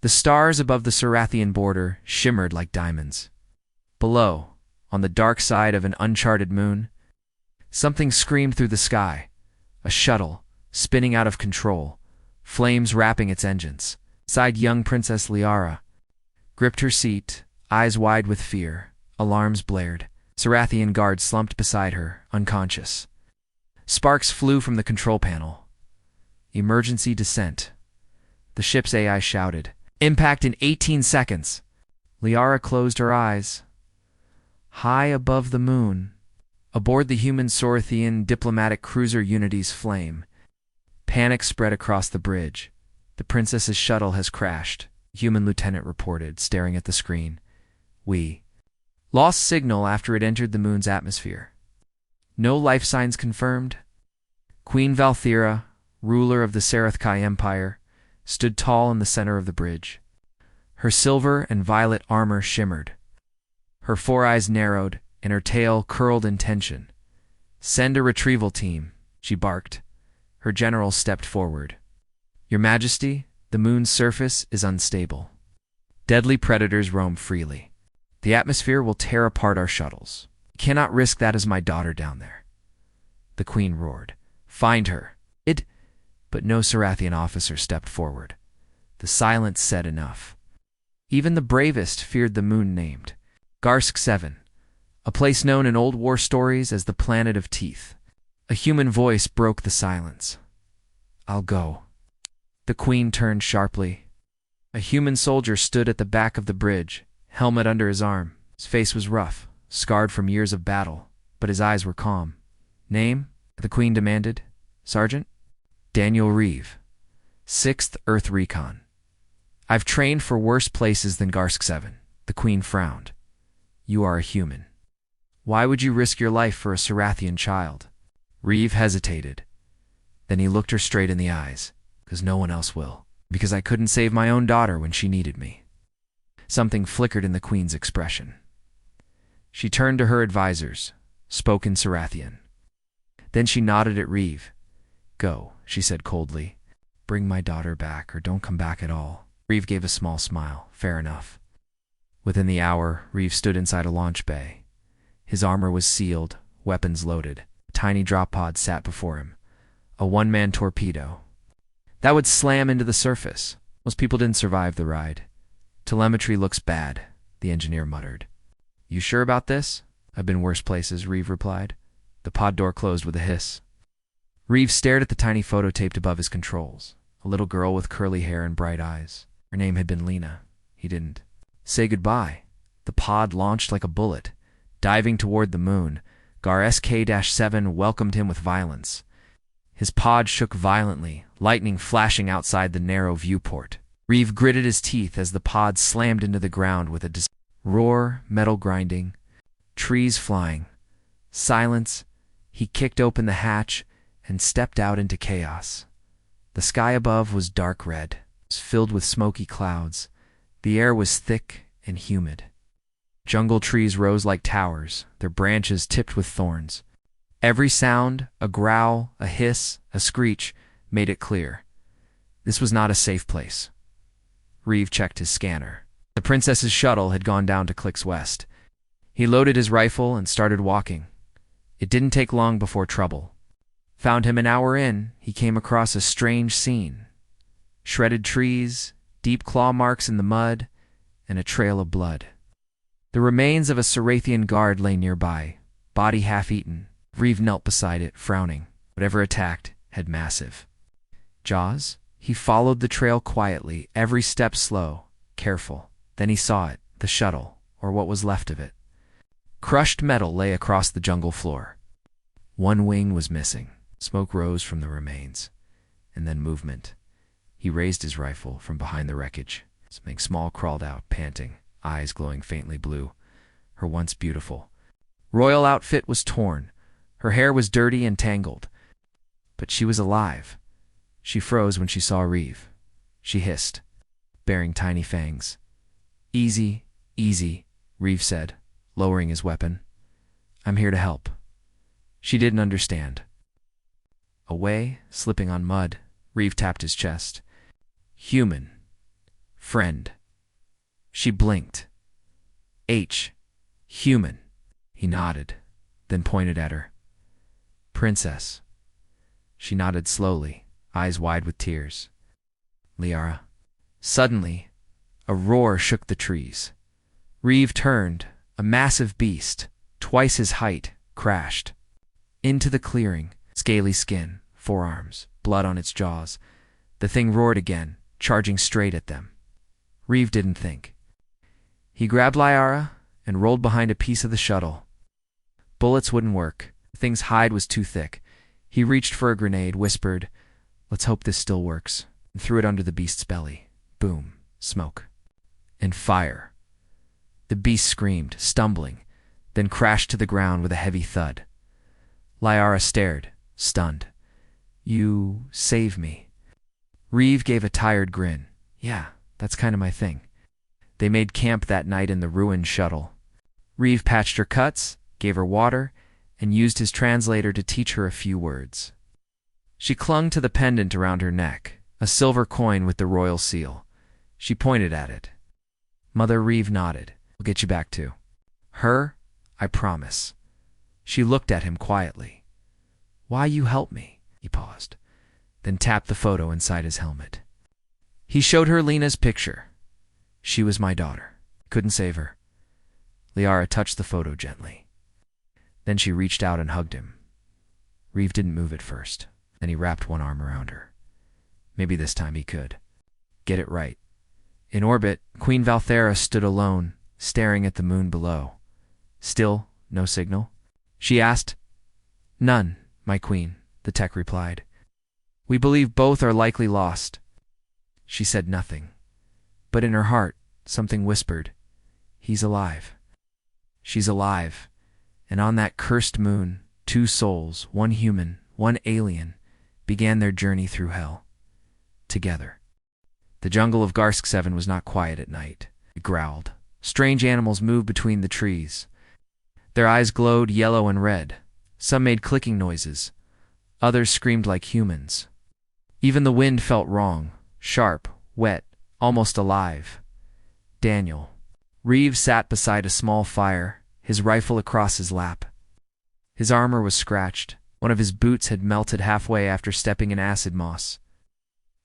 The stars above the Sarathian border shimmered like diamonds. Below, on the dark side of an uncharted moon, something screamed through the sky. A shuttle, spinning out of control, flames wrapping its engines. Inside, young Princess Liara gripped her seat, eyes wide with fear. Alarms blared. Sarathian guards slumped beside her, unconscious. Sparks flew from the control panel. Emergency descent. The ship's AI shouted. Impact in 18 seconds. Liara closed her eyes. High above the moon, aboard the human Sarathian diplomatic cruiser Unity's Flame, panic spread across the bridge. The princess's shuttle has crashed, human lieutenant reported, staring at the screen. We lost signal after it entered the moon's atmosphere. No life signs confirmed. Queen Valthira, ruler of the Sarathkai Empire, stood tall in the center of the bridge. Her silver and violet armor shimmered. Her four eyes narrowed, and her tail curled in tension. Send a retrieval team, she barked. Her general stepped forward. Your Majesty, the moon's surface is unstable. Deadly predators roam freely. The atmosphere will tear apart our shuttles. You cannot risk that as my daughter down there. The queen roared. Find her. But no Sarathian officer stepped forward. The silence said enough. Even the bravest feared the moon named. Garsk 7, a place known in old war stories as the Planet of Teeth. A human voice broke the silence. I'll go. The queen turned sharply. A human soldier stood at the back of the bridge, helmet under his arm. His face was rough, scarred from years of battle, but his eyes were calm. Name? The queen demanded. Sergeant? Daniel Reeve, 6th Earth Recon. I've trained for worse places than Garsk 7. The queen frowned. You are a human. Why would you risk your life for a Sarathian child? Reeve hesitated. Then he looked her straight in the eyes. Because no one else will. Because I couldn't save my own daughter when she needed me. Something flickered in the queen's expression. She turned to her advisors, spoke in Sarathian. Then she nodded at Reeve. Go, she said coldly. Bring my daughter back or don't come back at all. Reeve gave a small smile. Fair enough. Within the hour, Reeve stood inside a launch bay. His armor was sealed, weapons loaded. A tiny drop pod sat before him. A one-man torpedo. That would slam into the surface. Most people didn't survive the ride. Telemetry looks bad, the engineer muttered. You sure about this? I've been worse places, Reeve replied. The pod door closed with a hiss. Reeve stared at the tiny photo taped above his controls. A little girl with curly hair and bright eyes. Her name had been Lena. He didn't say goodbye. The pod launched like a bullet. Diving toward the moon, Gar SK-7 welcomed him with violence. His pod shook violently, lightning flashing outside the narrow viewport. Reeve gritted his teeth as the pod slammed into the ground with a roar, metal grinding, trees flying. Silence. He kicked open the hatch and stepped out into chaos. The sky above was dark red, filled with smoky clouds. The air was thick and humid. Jungle trees rose like towers, their branches tipped with thorns. Every sound, a growl, a hiss, a screech, made it clear. This was not a safe place. Reeve checked his scanner. The princess's shuttle had gone down to Clicks West. He loaded his rifle and started walking. It didn't take long before trouble. Found him an hour in, he came across a strange scene. Shredded trees, deep claw marks in the mud, and a trail of blood. The remains of a Sarathian guard lay nearby, body half-eaten. Reeve knelt beside it, frowning. Whatever attacked had massive jaws. He followed the trail quietly, every step slow, careful. Then he saw it, the shuttle, or what was left of it. Crushed metal lay across the jungle floor. One wing was missing. Smoke rose from the remains. And then movement. He raised his rifle from behind the wreckage. Something small crawled out, panting, eyes glowing faintly blue. Her once beautiful royal outfit was torn. Her hair was dirty and tangled. But she was alive. She froze when she saw Reeve. She hissed, baring tiny fangs. Easy, easy, Reeve said, lowering his weapon. I'm here to help. She didn't understand. Away, slipping on mud, Reeve tapped his chest. Human. Friend. She blinked. Human. He nodded, then pointed at her. Princess. She nodded slowly, eyes wide with tears. Liara. Suddenly, a roar shook the trees. Reeve turned. A massive beast, twice his height, crashed. Into the clearing, scaly skin, forearms, blood on its jaws. The thing roared again, charging straight at them. Reeve didn't think. He grabbed Liara and rolled behind a piece of the shuttle. Bullets wouldn't work. The thing's hide was too thick. He reached for a grenade, whispered, "Let's hope this still works," and threw it under the beast's belly. Boom, smoke, and fire. The beast screamed, stumbling, then crashed to the ground with a heavy thud. Liara stared, stunned. "You saved me." Reeve gave a tired grin. "Yeah, that's kind of my thing." They made camp that night in the ruined shuttle. Reeve patched her cuts, gave her water, and used his translator to teach her a few words. She clung to the pendant around her neck, a silver coin with the royal seal. She pointed at it. Mother Reeve nodded. "We'll get you back too." "Her? I promise." She looked at him quietly. "Why you help me?" He paused, then tapped the photo inside his helmet. He showed her Lena's picture. "She was my daughter. Couldn't save her." Liara touched the photo gently. Then she reached out and hugged him. Reeve didn't move at first. Then he wrapped one arm around her. Maybe this time he could get it right. In orbit, Queen Valthera stood alone, staring at the moon below. "Still no signal?" she asked. "None, my queen," the tech replied. "We believe both are likely lost." She said nothing, but in her heart, something whispered, "He's alive. She's alive." And on that cursed moon, two souls, one human, one alien, began their journey through hell. Together. The jungle of Garsk 7 was not quiet at night. It growled. Strange animals moved between the trees. Their eyes glowed yellow and red. Some made clicking noises. Others screamed like humans. Even the wind felt wrong, sharp, wet, almost alive. Daniel. Reeve sat beside a small fire, his rifle across his lap. His armor was scratched. One of his boots had melted halfway after stepping in acid moss.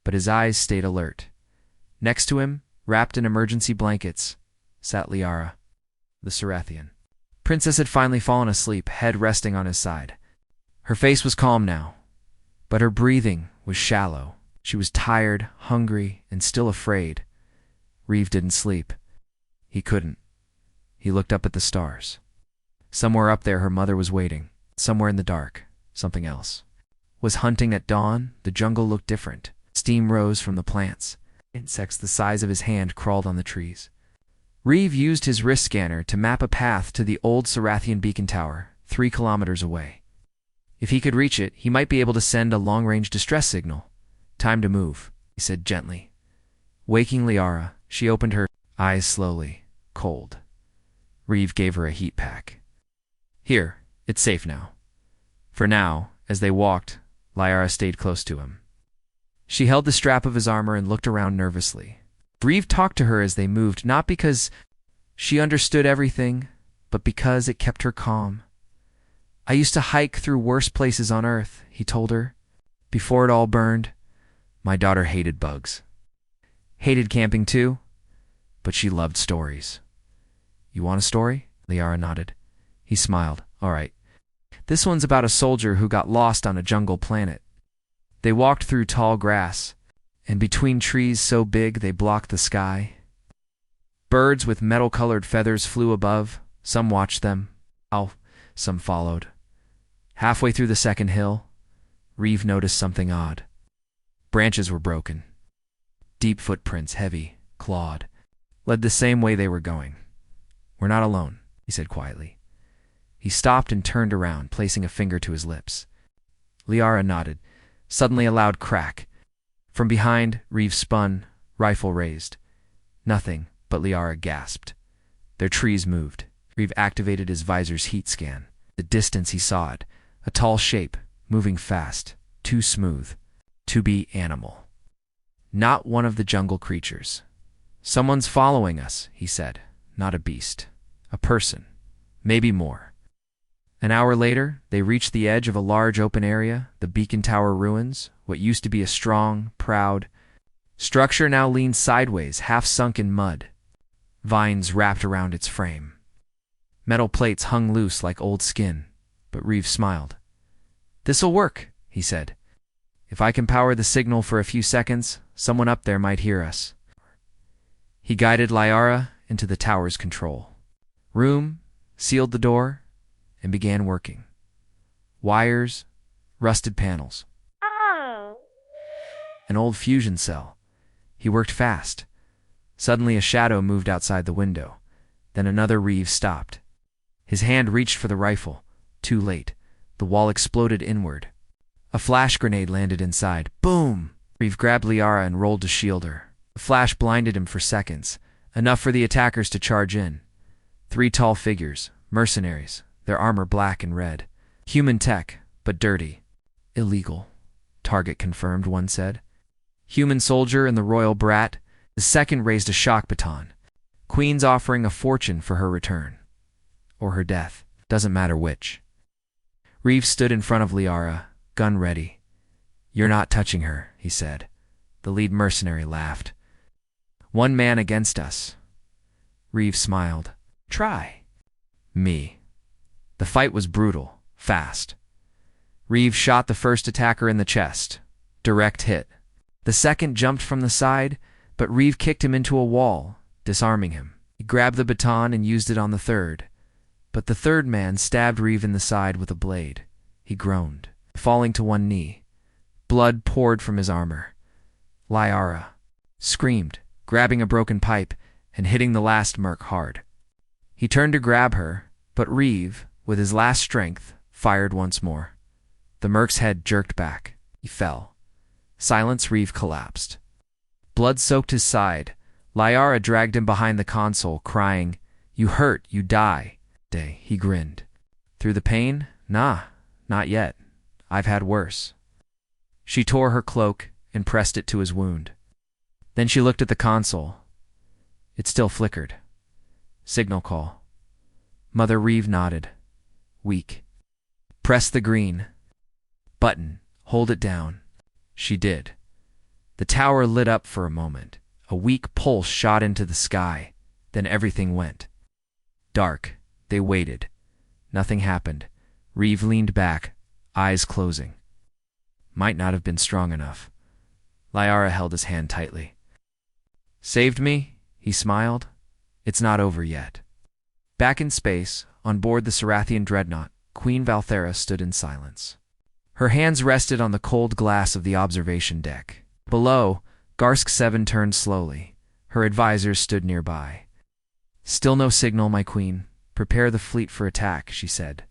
But his eyes stayed alert. Next to him, wrapped in emergency blankets, sat Liara, the Sarathian. Princess had finally fallen asleep, head resting on his side. Her face was calm now, but her breathing was shallow. She was tired, hungry, and still afraid. Reeve didn't sleep. He couldn't. He looked up at the stars. Somewhere up there her mother was waiting. Somewhere in the dark, something else. Was hunting at dawn? The jungle looked different. Steam rose from the plants. Insects the size of his hand crawled on the trees. Reeve used his wrist scanner to map a path to the old Sarathian beacon tower, 3 kilometers away. If he could reach it, he might be able to send a long-range distress signal. "Time to move," he said gently. Waking Liara, she opened her eyes slowly, cold. Reeve gave her a heat pack. "Here, it's safe now." For now, as they walked, Liara stayed close to him. She held the strap of his armor and looked around nervously. Reeve talked to her as they moved, not because she understood everything, but because it kept her calm. "I used to hike through worse places on Earth," he told her. "Before it all burned, my daughter hated bugs. Hated camping too, but she loved stories." "You want a story?" Liara nodded. He smiled. "All right. This one's about a soldier who got lost on a jungle planet. They walked through tall grass, and between trees so big they blocked the sky. Birds with metal-colored feathers flew above. Some watched them. Some followed. Halfway through the second hill, Reeve noticed something odd. Branches were broken. Deep footprints, heavy, clawed, led the same way they were going. "We're not alone," he said quietly. He stopped and turned around, placing a finger to his lips. Liara nodded. Suddenly a loud crack. From behind, Reeve spun, rifle raised. Nothing, but Liara gasped. Their trees moved. Reeve activated his visor's heat scan. The distance he saw it. A tall shape, moving fast, too smooth, to be animal. Not one of the jungle creatures. Someone's following us, he said. Not a beast. A person. Maybe more. An hour later, they reached the edge of a large open area, the Beacon Tower ruins. What used to be a strong, proud structure now leaned sideways, half sunk in mud. Vines wrapped around its frame. Metal plates hung loose like old skin, but Reeve smiled. "This'll work," he said. "If I can power the signal for a few seconds, someone up there might hear us." He guided Liara into the tower's control room, sealed the door, and began working. Wires, rusted panels. An old fusion cell. He worked fast. Suddenly a shadow moved outside the window. Then another. Reeve stopped. His hand reached for the rifle. Too late. The wall exploded inward. A flash grenade landed inside. Boom! Reeve grabbed Liara and rolled to shield her. The flash blinded him for seconds, enough for the attackers to charge in. 3 tall figures, mercenaries, their armor black and red. Human tech, but dirty. Illegal. Target confirmed, one said. Human soldier and the royal brat. The second raised a shock baton. Queen's offering a fortune for her return. Or her death. Doesn't matter which. Reeve stood in front of Liara, gun ready. "You're not touching her," he said. The lead mercenary laughed. "One man against us." Reeve smiled. "Try." "Me." The fight was brutal, fast. Reeve shot the first attacker in the chest. Direct hit. The second jumped from the side, but Reeve kicked him into a wall, disarming him. He grabbed the baton and used it on the third. But the third man stabbed Reeve in the side with a blade. He groaned, falling to one knee. Blood poured from his armor. Liara screamed, grabbing a broken pipe and hitting the last merc hard. He turned to grab her, but Reeve, with his last strength, fired once more. The merc's head jerked back. He fell. Silence. Reeve collapsed. Blood soaked his side. Liara dragged him behind the console, crying, "You hurt, you die." He grinned. "Through the pain? Nah, not yet. I've had worse." She tore her cloak and pressed it to his wound. Then she looked at the console. It still flickered. Signal call. Mother. Reeve nodded. Weak. "Press the green button. Hold it down." She did. The tower lit up for a moment. A weak pulse shot into the sky. Then everything went dark. They waited. Nothing happened. Reeve leaned back, eyes closing. Might not have been strong enough. Liara held his hand tightly. "Saved me?" he smiled. "It's not over yet." Back in space, on board the Sarathian dreadnought, Queen Valthera stood in silence. Her hands rested on the cold glass of the observation deck. Below, Garsk 7 turned slowly. Her advisors stood nearby. "Still no signal, my queen. Prepare the fleet for attack," she said.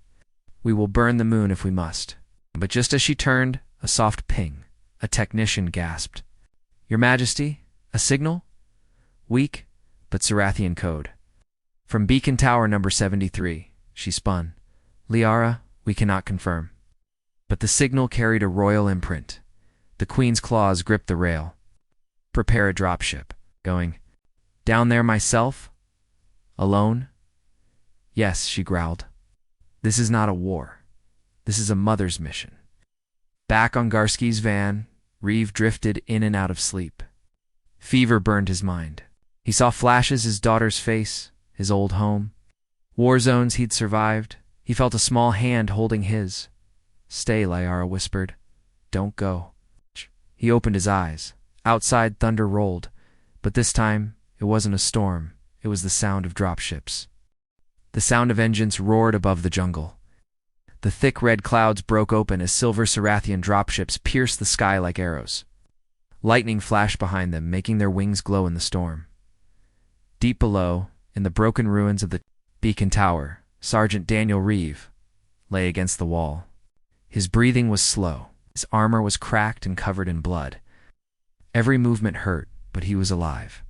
"We will burn the moon if we must." But just as she turned, a soft ping. A technician gasped. "Your Majesty, a signal?" Weak, but Sarathian code. "From Beacon Tower number 73. She spun. "Liara, we cannot confirm." But the signal carried a royal imprint. The Queen's claws gripped the rail. "Prepare a dropship." Going. "Down there myself? Alone?" "Yes," she growled. "This is not a war. This is a mother's mission." Back on Garski's van, Reeve drifted in and out of sleep. Fever burned his mind. He saw flashes his daughter's face, his old home. War zones he'd survived. He felt a small hand holding his. "Stay," Liara whispered. "Don't go." He opened his eyes. Outside, thunder rolled. But this time, it wasn't a storm. It was the sound of dropships. The sound of engines roared above the jungle. The thick red clouds broke open as silver Sarathian dropships pierced the sky like arrows. Lightning flashed behind them, making their wings glow in the storm. Deep below, in the broken ruins of the Beacon Tower, Sergeant Daniel Reeve lay against the wall. His breathing was slow. His armor was cracked and covered in blood. Every movement hurt, but he was alive.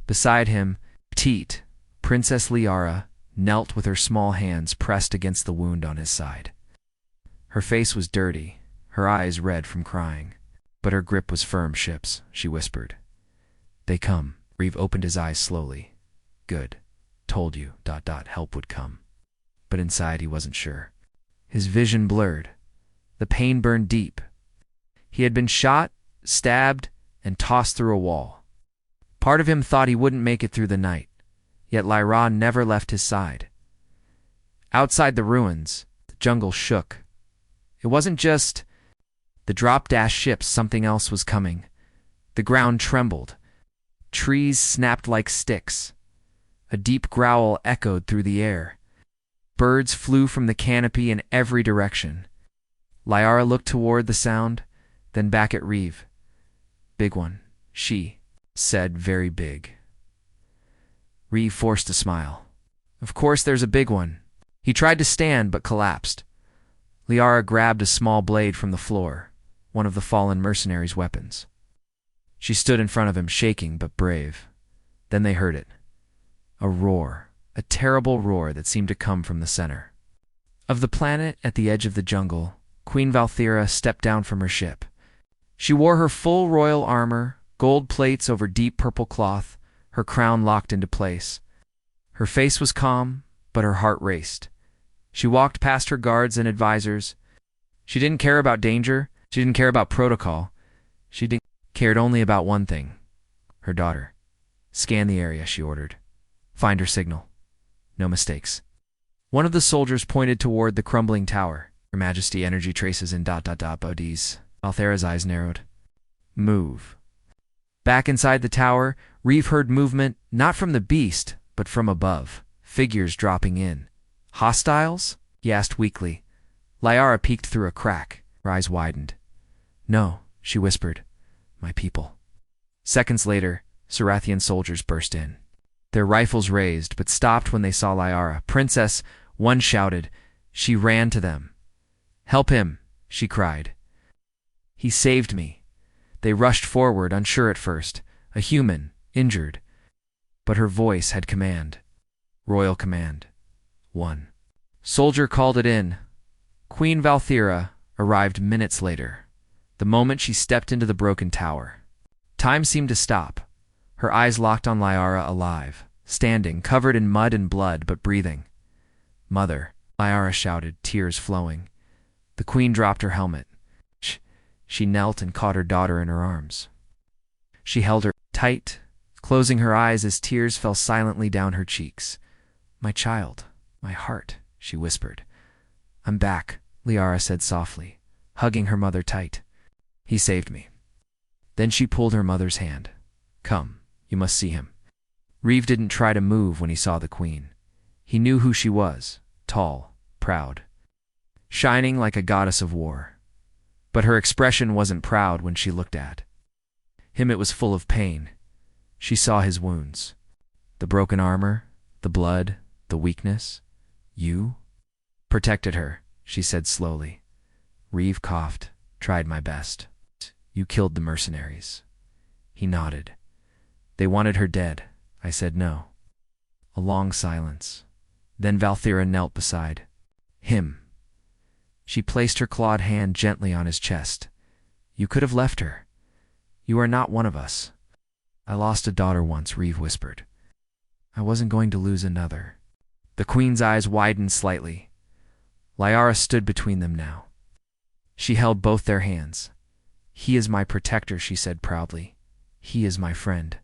Beside him, Teet, Princess Liara, knelt with her small hands pressed against the wound on his side. Her face was dirty, her eyes red from crying, but her grip was firm. "Ships," she whispered. "They come." Reeve opened his eyes slowly. Good. Told you, ... help would come. But inside he wasn't sure. His vision blurred. The pain burned deep. He had been shot, stabbed, and tossed through a wall. Part of him thought he wouldn't make it through the night, yet Lyra never left his side. Outside the ruins, the jungle shook. It wasn't just the drop-dash ships, something else was coming. The ground trembled. Trees snapped like sticks. A deep growl echoed through the air. Birds flew from the canopy in every direction. Lyra looked toward the sound, then back at Reeve. Big one, she said, very big. Reeve forced a smile. Of course there's a big one. He tried to stand but collapsed. Lyra grabbed a small blade from the floor, one of the fallen mercenaries' weapons. She stood in front of him, shaking but brave. Then they heard it. A roar, a terrible roar that seemed to come from the center of the planet at the edge of the jungle. Queen Valthera stepped down from her ship. She wore her full royal armor, gold plates over deep purple cloth, her crown locked into place. Her face was calm, but her heart raced. She walked past her guards and advisors. She didn't care about danger. She didn't care about protocol. She cared only about one thing, her daughter. Scan the area, she ordered. Find her signal. No mistakes. One of the soldiers pointed toward the crumbling tower. Your Majesty, energy traces in ... bodies. Valthera's eyes narrowed. Move. Back inside the tower, Reeve heard movement, not from the beast, but from above. Figures dropping in. Hostiles? He asked weakly. Lyra peeked through a crack. Her eyes widened. No, she whispered. My people. Seconds later, Sarathian soldiers burst in. Their rifles raised, but stopped when they saw Lyra. Princess, one shouted. She ran to them. Help him, she cried. He saved me. They rushed forward, unsure at first. A human, injured. But her voice had command. Royal command. One. Soldier called it in. Queen Valthera arrived minutes later, the moment she stepped into the broken tower. Time seemed to stop. Her eyes locked on Lyra, alive, standing, covered in mud and blood, but breathing. Mother, Lyra shouted, tears flowing. The queen dropped her helmet. She knelt and caught her daughter in her arms. She held her tight, closing her eyes as tears fell silently down her cheeks. My child, my heart, she whispered. I'm back, Lyra said softly, hugging her mother tight. He saved me. Then she pulled her mother's hand. Come, you must see him. Reeve didn't try to move when he saw the queen. He knew who she was, tall, proud, shining like a goddess of war. But her expression wasn't proud when she looked at him. It was full of pain. She saw his wounds. The broken armor, the blood, the weakness. You protected her, she said slowly. Reeve coughed. Tried my best. You killed the mercenaries. He nodded. They wanted her dead. I said no. A long silence. Then Valthera knelt beside him. She placed her clawed hand gently on his chest. You could have left her. You are not one of us. I lost a daughter once, Reeve whispered. I wasn't going to lose another. The queen's eyes widened slightly. Lyra stood between them now. She held both their hands. He is my protector, she said proudly. He is my friend.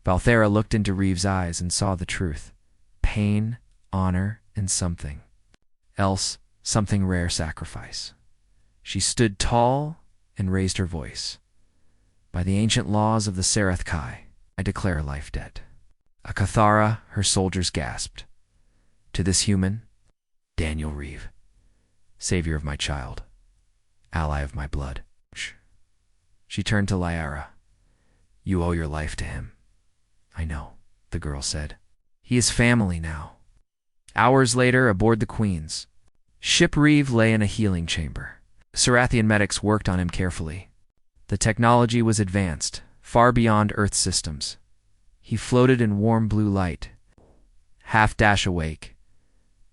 Valthera looked into Reeve's eyes and saw the truth. Pain, honor, and something else, something rare, sacrifice. She stood tall and raised her voice. By the ancient laws of the Sarathkai, I declare life dead. A Cathara, her soldiers gasped. To this human, Daniel Reeve, savior of my child, ally of my blood. She turned to Lyra. You owe your life to him. I know, the girl said. He is family now. Hours later, aboard the Queen's ship, Reeve lay in a healing chamber. Sarathian medics worked on him carefully. The technology was advanced, far beyond Earth's systems. He floated in warm blue light, half-dash awake.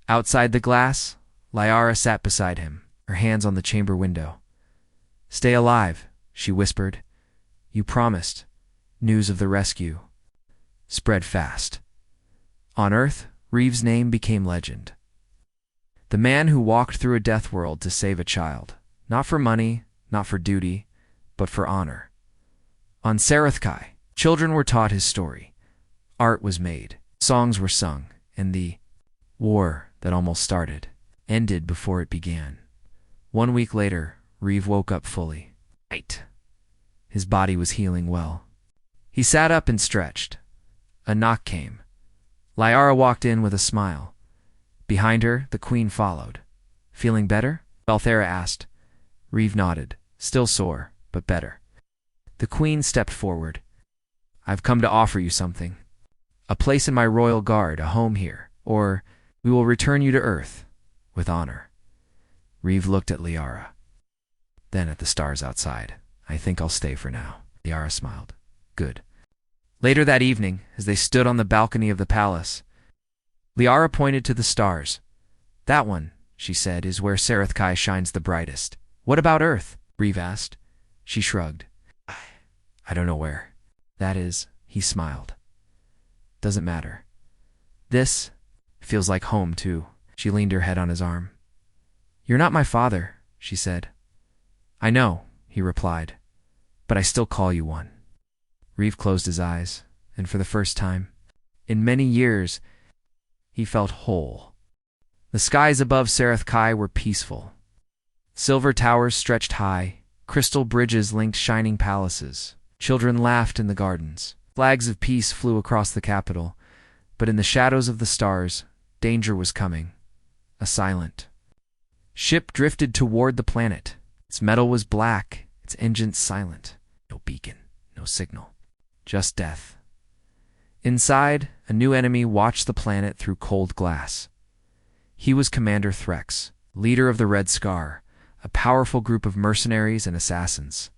Outside the glass, Lyra sat beside him, her hands on the chamber window. Stay alive, she whispered. You promised. News of the rescue spread fast. On Earth, Reeves' name became legend. The man who walked through a death world to save a child, not for money, not for duty, but for honor. On Sarathkai, children were taught his story. Art was made, songs were sung, and the war that almost started ended before it began. 1 week later, Reeve woke up fully. Right. His body was healing well. He sat up and stretched. A knock came. Lyara walked in with a smile. Behind her, the queen followed. Feeling better? Balthera asked. Reeve nodded, still sore, but better. The queen stepped forward. I've come to offer you something. A place in my royal guard, a home here, or we will return you to Earth, with honor. Reeve looked at Liara, then at the stars outside. I think I'll stay for now. Liara smiled. Good. Later that evening, as they stood on the balcony of the palace, Liara pointed to the stars. That one, she said, is where Sarathkai shines the brightest. What about Earth? Reeve asked. She shrugged. I don't know where. That is, he smiled. Doesn't matter. This feels like home, too. She leaned her head on his arm. You're not my father, she said. I know, he replied, but I still call you one. Reeve closed his eyes, and for the first time, in many years, he felt whole. The skies above Sarathkai were peaceful. Silver towers stretched high, crystal bridges linked shining palaces. Children laughed in the gardens. Flags of peace flew across the capital, but in the shadows of the stars, danger was coming. A silent ship drifted toward the planet. Its metal was black, its engines silent. No beacon, no signal, just death. Inside, a new enemy watched the planet through cold glass. He was Commander Threx, leader of the Red Scar, a powerful group of mercenaries and assassins.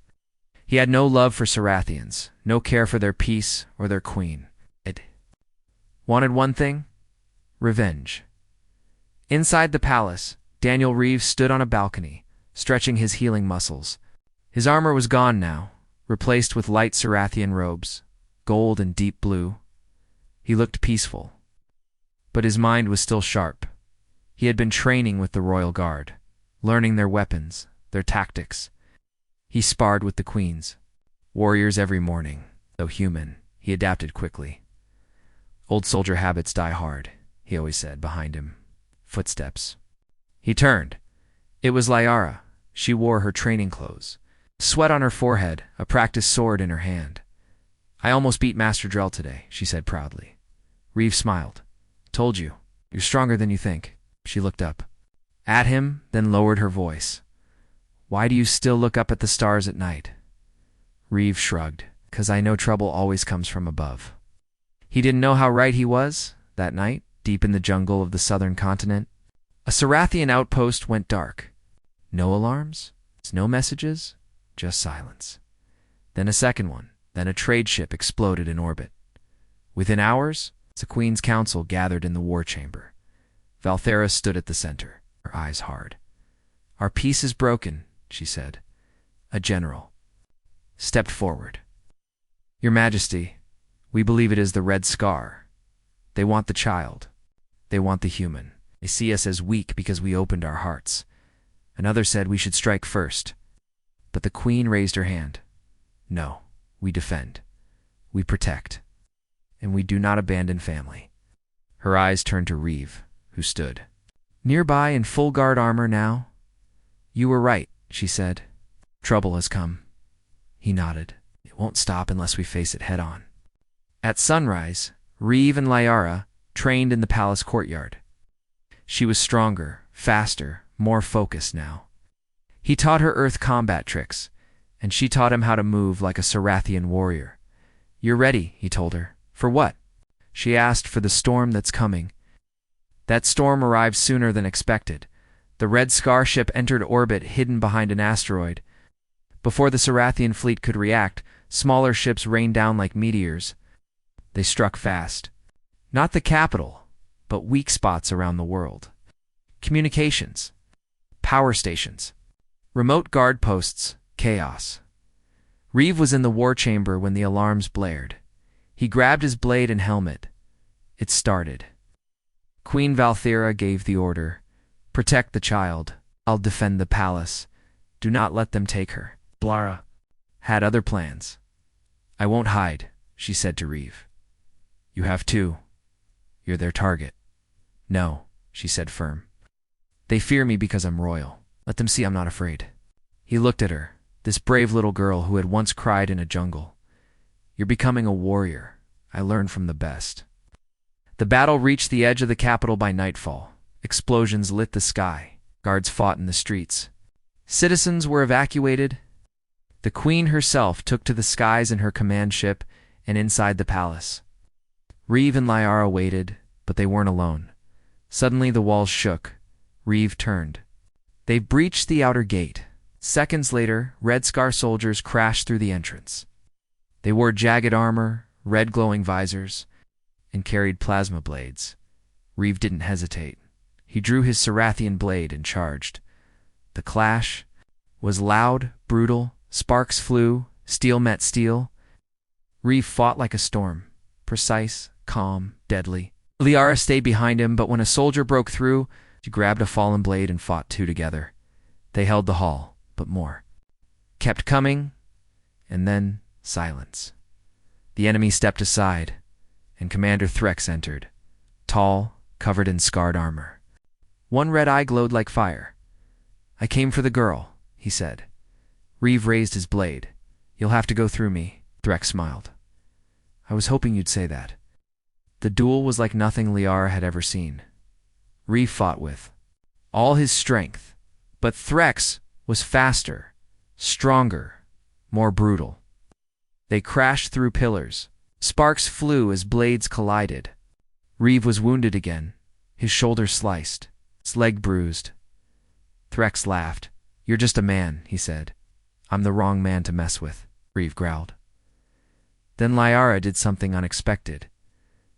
He had no love for Sarathians, no care for their peace or their queen. It wanted one thing: revenge. Inside the palace, Daniel Reeves stood on a balcony, stretching his healing muscles. His armor was gone now, replaced with light Sarathian robes, gold and deep blue. He looked peaceful, but his mind was still sharp. He had been training with the Royal Guard, learning their weapons, their tactics. He sparred with the queens, warriors every morning. Though human, he adapted quickly. Old soldier habits die hard, he always said behind him. Footsteps. He turned. It was Lyara. She wore her training clothes. Sweat on her forehead, a practice sword in her hand. I almost beat Master Drell today, she said proudly. Reeve smiled. Told you. You're stronger than you think. She looked up at him, then lowered her voice. Why do you still look up at the stars at night? Reeve shrugged. 'Cause I know trouble always comes from above. He didn't know how right he was. That night, deep in the jungle of the southern continent, a Sarathian outpost went dark. No alarms, no messages, just silence. Then a second one, then a trade ship exploded in orbit. Within hours, the Queen's Council gathered in the war chamber. Valthera stood at the center, her eyes hard. Our peace is broken, she said. A general stepped forward. Your Majesty, we believe it is the Red Scar. They want the child. They want the human. They see us as weak because we opened our hearts. Another said we should strike first. But the Queen raised her hand. No, we defend. We protect. And we do not abandon family. Her eyes turned to Reeve, who stood nearby in full guard armor now. You were right, she said. Trouble has come. He nodded. It won't stop unless we face it head on. At sunrise, Reeve and Lyara trained in the palace courtyard. She was stronger, faster, more focused now. He taught her earth combat tricks, and she taught him how to move like a Sarathian warrior. You're ready, he told her. For what? She asked. For the storm that's coming. That storm arrived sooner than expected. The Red Scar ship entered orbit hidden behind an asteroid. Before the Sarathian fleet could react, smaller ships rained down like meteors. They struck fast. Not the capital, but weak spots around the world. Communications, power stations, remote guard posts, chaos. Reeve was in the war chamber when the alarms blared. He grabbed his blade and helmet. It started. Queen Valthera gave the order, "Protect the child. I'll defend the palace. Do not let them take her." Blara had other plans. "I won't hide," she said to Reeve. "You have too. You're their target." "No," she said firm. "They fear me because I'm royal. Let them see I'm not afraid." He looked at her, this brave little girl who had once cried in a jungle. "You're becoming a warrior. I learned from the best." The battle reached the edge of the capital by nightfall. Explosions lit the sky. Guards fought in the streets. Citizens were evacuated. The queen herself took to the skies in her command ship and inside the palace. Reeve and Liara waited, but they weren't alone. Suddenly the walls shook. Reeve turned. They've breached the outer gate. Seconds later, Red Scar soldiers crashed through the entrance. They wore jagged armor, red glowing visors, and carried plasma blades. Reeve didn't hesitate. He drew his Sarathian blade and charged. The clash was loud, brutal. Sparks flew, steel met steel. Reeve fought like a storm, precise, calm, deadly. Liara stayed behind him, but when a soldier broke through, she grabbed a fallen blade and fought two together. They held the hall, but more kept coming, and then silence. The enemy stepped aside, and Commander Threx entered, tall, covered in scarred armor. One red eye glowed like fire. "I came for the girl," he said. Reeve raised his blade. "You'll have to go through me," Threx smiled. "I was hoping you'd say that." The duel was like nothing Liara had ever seen. Reeve fought with all his strength, but Threx was faster, stronger, more brutal. They crashed through pillars. Sparks flew as blades collided. Reeve was wounded again, his shoulder sliced, his leg bruised. Threx laughed. "You're just a man," he said. "I'm the wrong man to mess with," Reeve growled. Then Liara did something unexpected.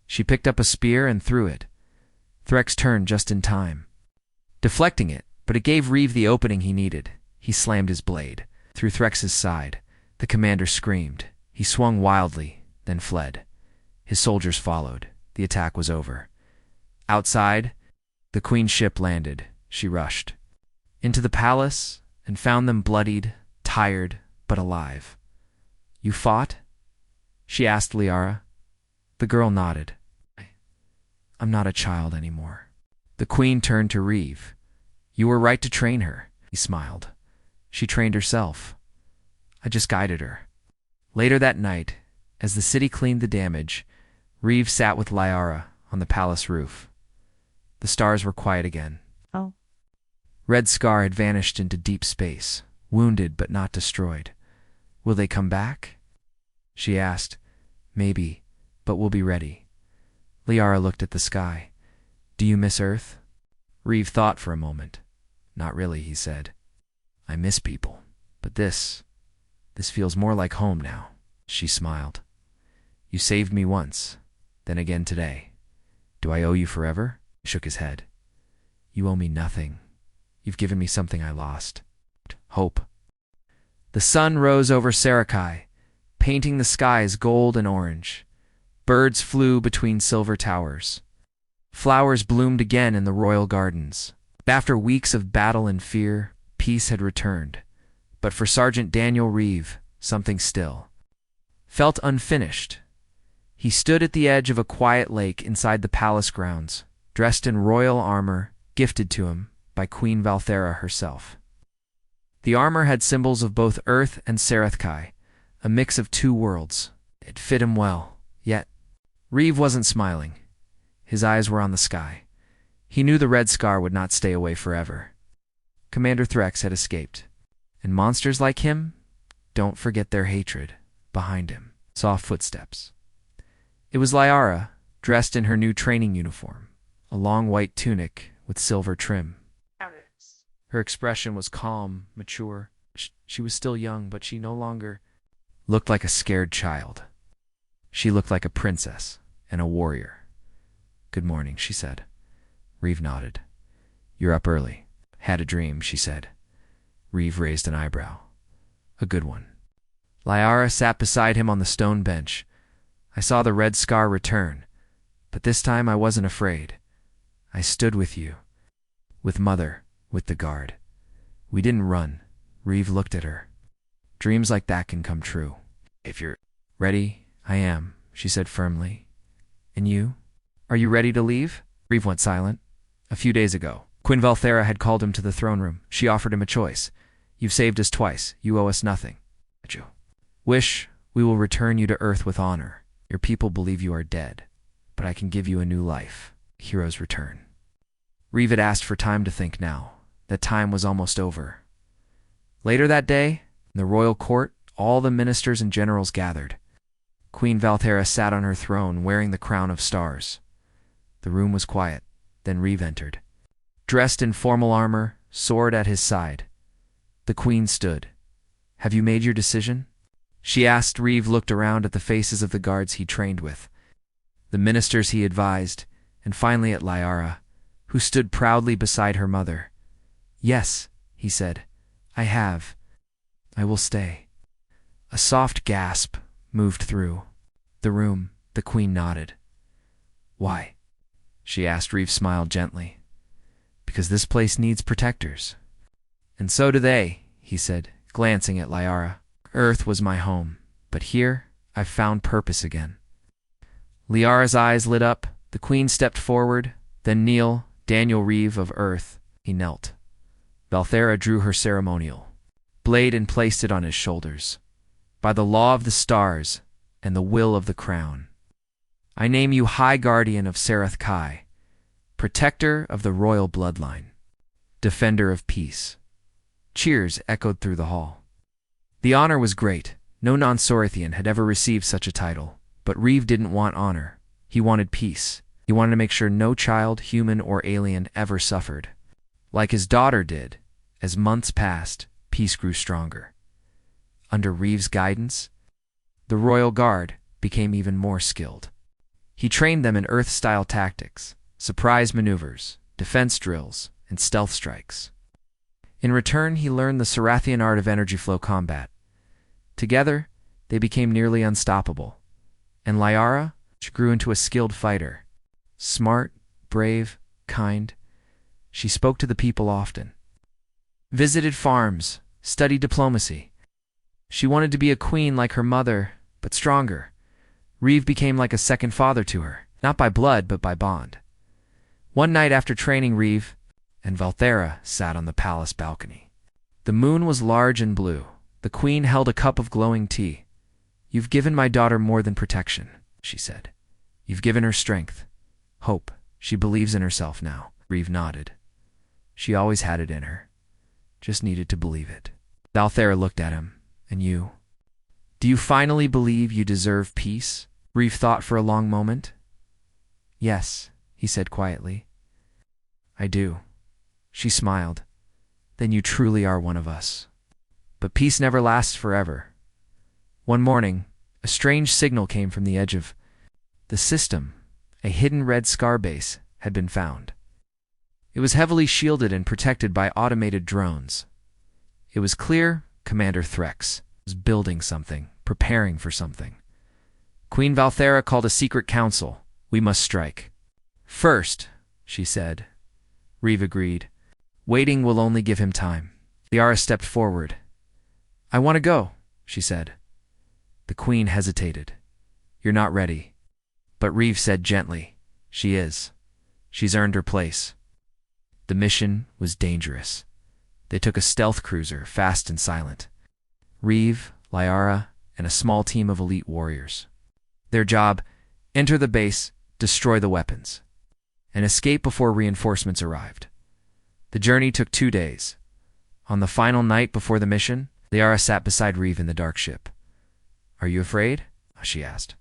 She picked up a spear and threw it. Threx turned just in time, deflecting it, but it gave Reeve the opening he needed. He slammed his blade through Threx's side. The commander screamed. He swung wildly, then fled. His soldiers followed. The attack was over. Outside, the queen's ship landed. She rushed into the palace and found them bloodied, tired, but alive. "You fought?" she asked Liara. The girl nodded. "I'm not a child anymore." The queen turned to Reeve. "You were right to train her," he smiled. "She trained herself. I just guided her." Later that night, as the city cleaned the damage, Reeve sat with Liara on the palace roof. The stars were quiet again. Oh. Red Scar had vanished into deep space, wounded but not destroyed. "Will they come back?" she asked. "Maybe, but we'll be ready." Liara looked at the sky. "Do you miss Earth?" Reeve thought for a moment. "Not really," he said. "I miss people, but this feels more like home now." She smiled. "You saved me once, then again today. Do I owe you forever?" He shook his head. "You owe me nothing. You've given me something I lost. Hope." The sun rose over Sarakai, painting the skies gold and orange. Birds flew between silver towers. Flowers bloomed again in the royal gardens. After weeks of battle and fear, peace had returned. But for Sergeant Daniel Reeve, something still felt unfinished. He stood at the edge of a quiet lake inside the palace grounds, dressed in royal armor gifted to him by Queen Valthera herself. The armor had symbols of both Earth and Sarathkai, a mix of two worlds. It fit him well, yet Reeve wasn't smiling. His eyes were on the sky. He knew the Red Scar would not stay away forever. Commander Threx had escaped, and monsters like him don't forget their hatred. Behind him, soft footsteps. It was Liara, dressed in her new training uniform, a long white tunic with silver trim. Her expression was calm, mature. She was still young, but she no longer looked like a scared child. She looked like a princess and a warrior. "Good morning," she said. Reeve nodded. "You're up early." "Had a dream," she said. Reeve raised an eyebrow. "A good one." Liara sat beside him on the stone bench. I saw the red scar return, but this time I wasn't afraid. I stood with you, with Mother, with the guard. We didn't run. Reeve looked at her. Dreams like that can come true. If you're ready, I am, she said firmly. And you? Are you ready to leave? Reeve went silent. A few days ago, Queen Valthera had called him to the throne room. She offered him a choice. You've saved us twice. You owe us nothing. Wish we will return you to Earth with honor. Your people believe you are dead, but I can give you a new life. Heroes return. Reeve had asked for time to think now. That time was almost over. Later that day, in the royal court, all the ministers and generals gathered. Queen Valthera sat on her throne wearing the crown of stars. The room was quiet. Then Reeve entered. Dressed in formal armor, sword at his side. The queen stood. Have you made your decision? She asked. Reeve looked around at the faces of the guards he trained with, the ministers he advised, and finally at Liara, who stood proudly beside her mother. Yes, he said, I have. I will stay. A soft gasp moved through the room. The queen nodded. Why? She asked. Reeve smiled gently. Because this place needs protectors. And so do they, he said, glancing at Liara. Earth was my home, but here I've found purpose again. Liara's eyes lit up. The queen stepped forward. Then Neil, Daniel Reeve of Earth. He knelt. Valthera drew her ceremonial blade and placed it on his shoulders. By the law of the stars and the will of the crown, I name you High Guardian of Sarath Kai, protector of the royal bloodline, defender of peace. Cheers echoed through the hall. The honor was great. No non-Sorithian had ever received such a title. But Reeve didn't want honor. He wanted peace. He wanted to make sure no child, human or alien, ever suffered. Like his daughter did, as months passed, peace grew stronger. Under Reeve's guidance, the Royal Guard became even more skilled. He trained them in Earth-style tactics, surprise maneuvers, defense drills, and stealth strikes. In return, he learned the Sarathian art of energy flow combat. Together, they became nearly unstoppable, and Liara grew into a skilled fighter. Smart, brave, kind, she spoke to the people often. Visited farms, studied diplomacy. She wanted to be a queen like her mother, but stronger. Reeve became like a second father to her, not by blood, but by bond. One night after training, Reeve and Valthera sat on the palace balcony. The moon was large and blue. The queen held a cup of glowing tea. You've given my daughter more than protection, she said. You've given her strength, hope. She believes in herself now. Reeve nodded. She always had it in her. Just needed to believe it. Valthera looked at him. And you? Do you finally believe you deserve peace? Reeve thought for a long moment. Yes, he said quietly. I do. She smiled. Then you truly are one of us. But peace never lasts forever. One morning, a strange signal came from the edge of the system. A hidden red scar base had been found. It was heavily shielded and protected by automated drones. It was clear Commander Threx was building something, preparing for something. Queen Valthera called a secret council. We must strike. First, she said. Reeve agreed. Waiting will only give him time. Liara stepped forward. I want to go, she said. The queen hesitated. You're not ready. But Reeve said gently, she is. She's earned her place. The mission was dangerous. They took a stealth cruiser, fast and silent. Reeve, Liara, and a small team of elite warriors. Their job, enter the base, destroy the weapons, and escape before reinforcements arrived. The journey took 2 days. On the final night before the mission, Liara sat beside Reeve in the dark ship. Are you afraid? She asked.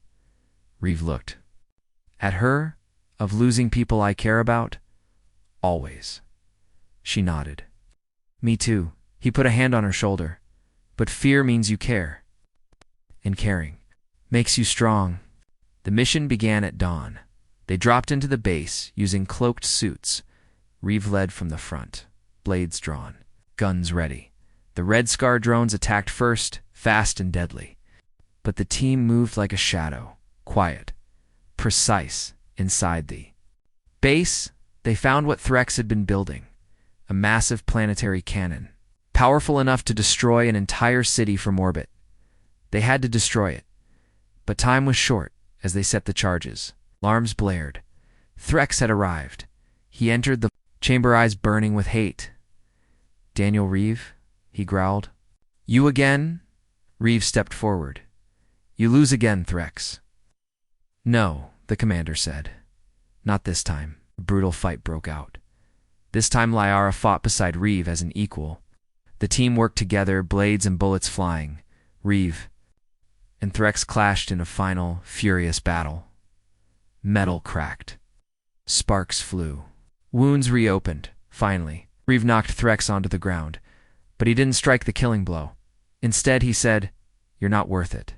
Reeve looked. At her, of losing people I care about? Always. She nodded. Me too. He put a hand on her shoulder. But fear means you care. And caring makes you strong. The mission began at dawn. They dropped into the base using cloaked suits. Reeve led from the front, blades drawn, guns ready. The Red Scar drones attacked first, fast and deadly. But the team moved like a shadow, quiet, precise, inside the base. They found what Threx had been building, a massive planetary cannon, powerful enough to destroy an entire city from orbit. They had to destroy it, but time was short as they set the charges. Alarms blared. Threx had arrived. He entered the chamber, eyes burning with hate. "Daniel Reeve," he growled. "You again?" Reeve stepped forward. "You lose again, Threx." "No," the commander said. "Not this time." A brutal fight broke out. This time Liara fought beside Reeve as an equal. The team worked together, blades and bullets flying. Reeve and Threx clashed in a final, furious battle. Metal cracked. Sparks flew. Wounds reopened, finally. Reeve knocked Threx onto the ground, but he didn't strike the killing blow. Instead, he said, "You're not worth it."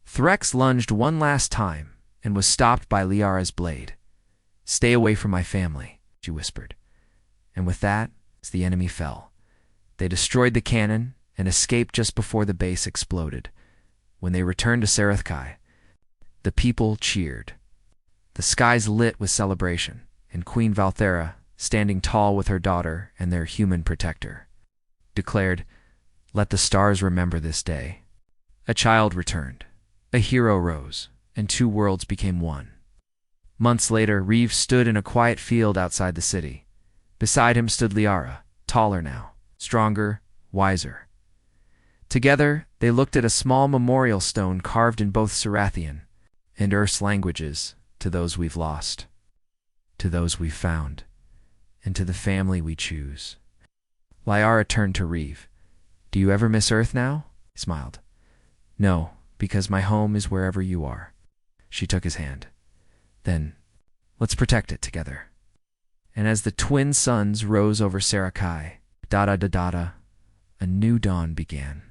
Threx lunged one last time and was stopped by Liara's blade. "Stay away from my family," she whispered. And with that, as the enemy fell, they destroyed the cannon and escaped just before the base exploded. When they returned to Sarathkai, the people cheered. The skies lit with celebration, and Queen Valthera, standing tall with her daughter and their human protector, declared, "Let the stars remember this day." A child returned, a hero rose, and two worlds became one. Months later, Reeve stood in a quiet field outside the city. Beside him stood Liara, taller now, stronger, wiser. Together, they looked at a small memorial stone carved in both Sarathian and Earth's languages, "To those we've lost, to those we've found, and to the family we choose." Liara turned to Reeve. "Do you ever miss Earth now?" He smiled. "No, because my home is wherever you are." She took his hand. "Then, let's protect it together." And as the twin suns rose over Sarakai, a new dawn began.